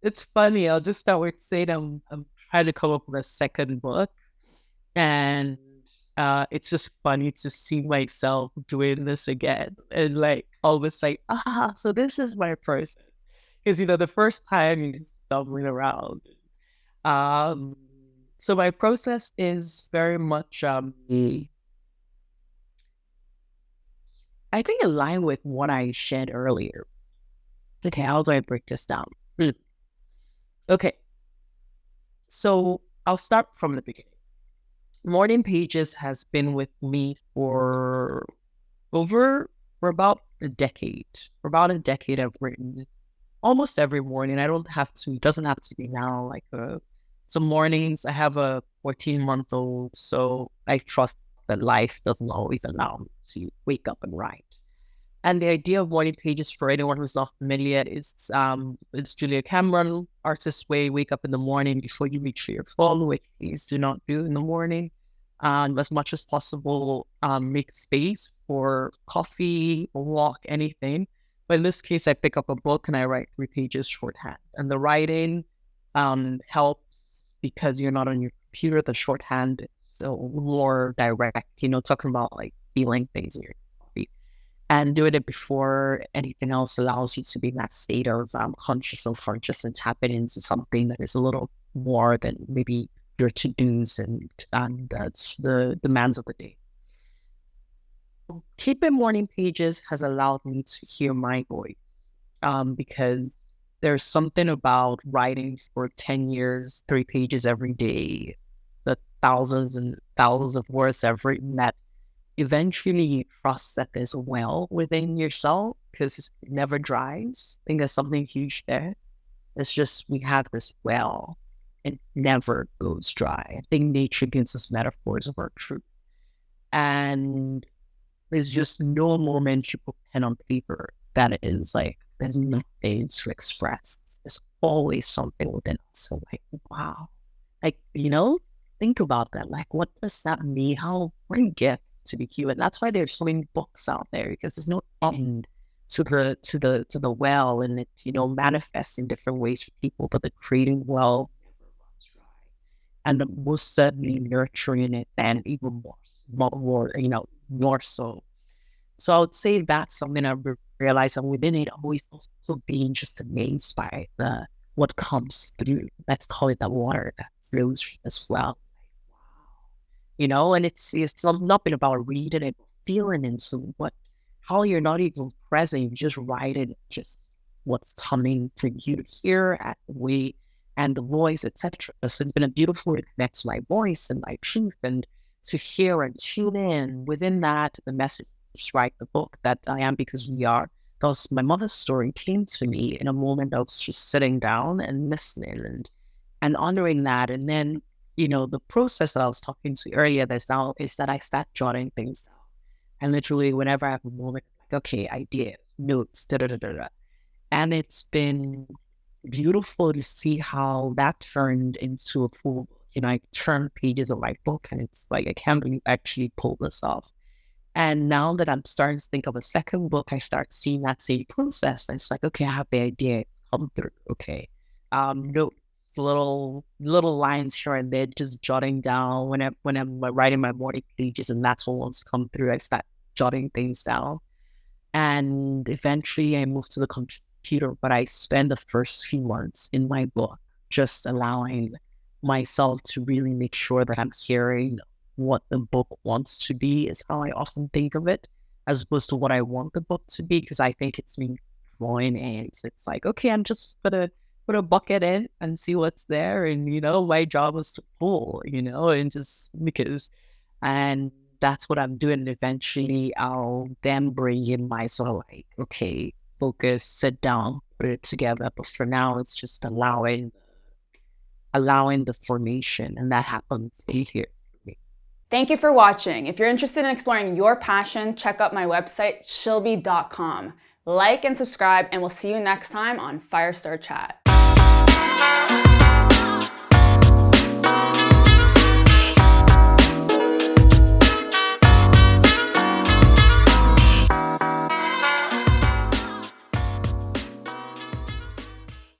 it's funny. I'll just start with saying I'm trying to come up with a second book, and it's just funny to see myself doing this again, and like always like, so this is my process. Because the first time you're just stumbling around. Um, so my process is very much I think aligned with what I shared earlier. Okay, how do I break this down? Okay, so I'll start from the beginning. Morning Pages has been with me for about a decade. For about a decade, I've written almost every morning. It doesn't have to be now. Like some mornings, I have a 14-month-old, so I trust that life doesn't always allow me to wake up and write. And the idea of Morning Pages, for anyone who's not familiar, is it's Julia Cameron, Artist's Way. Wake up in the morning before you reach for your phone, which please do not do in the morning. As much as possible, make space for coffee, a walk, anything. But in this case, I pick up a book and I write 3 pages shorthand. And the writing helps because you're not on your computer. The shorthand is so more direct, talking about like feeling things in your coffee. And doing it before anything else allows you to be in that state of conscious unconscious and tap it into something that is a little more than maybe your to-dos and that's the demands of the day. Keeping Morning Pages has allowed me to hear my voice because there's something about writing for 10 years, 3 pages every day, the thousands and thousands of words I've written that eventually you trust that there's a well within yourself because it never dries. I think there's something huge there. It's just we have this well. It never goes dry. I think nature gives us metaphors of our truth. And there's just no moment you put pen on paper that is like, there's nothing to express. There's always something within us. So like, wow. Like, think about that. Like, what does that mean? What do you get to be human? That's why there's so many books out there, because there's no end to the well, and it, manifests in different ways for people, but the creating well never runs dry. And the most certainly nurturing it and even more so. So I would say that's something I've realized, and within it, always also being just amazed by what comes through. Let's call it the water that flows as well. Wow. And it's not been about reading it, feeling into how you're not even present, you just write it, just what's coming to you to hear at the way and the voice, etc. So it's been a beautiful way to connect to my voice and my truth, and to hear and tune in within that, the message, right? The book that I am because we are. Because my mother's story came to me in a moment I was just sitting down and listening and honoring that. And then, the process that I was talking to earlier is that I start jotting things down. And literally, whenever I have a moment, like, okay, ideas, notes, da-da-da-da-da. And it's been beautiful to see how that turned into a full book. I turn pages of my book and it's like, I can't believe I actually pulled this off. And now that I'm starting to think of a second book, I start seeing that same process. And it's like, okay, I have the idea. It's come through. Okay. Notes, little lines here and there, just jotting down when I'm writing my morning pages, and that's what wants to come through. I start jotting things down. And eventually I move to the computer, but I spend the first few months in my book just allowing myself to really make sure that I'm hearing what the book wants to be, is how I often think of it, as opposed to what I want the book to be, because I think it's me drawing in. So it's like, okay, I'm just gonna put a bucket in and see what's there, and my job is to pull, and just because, and that's what I'm doing. And eventually I'll then bring in my sort of like, okay, focus, sit down, put it together. But for now, it's just allowing the formation, and that happens here. Thank you for watching. If you're interested in exploring your passion, check out my website, shilby.com. Like and subscribe, and we'll see you next time on Firestar Chat.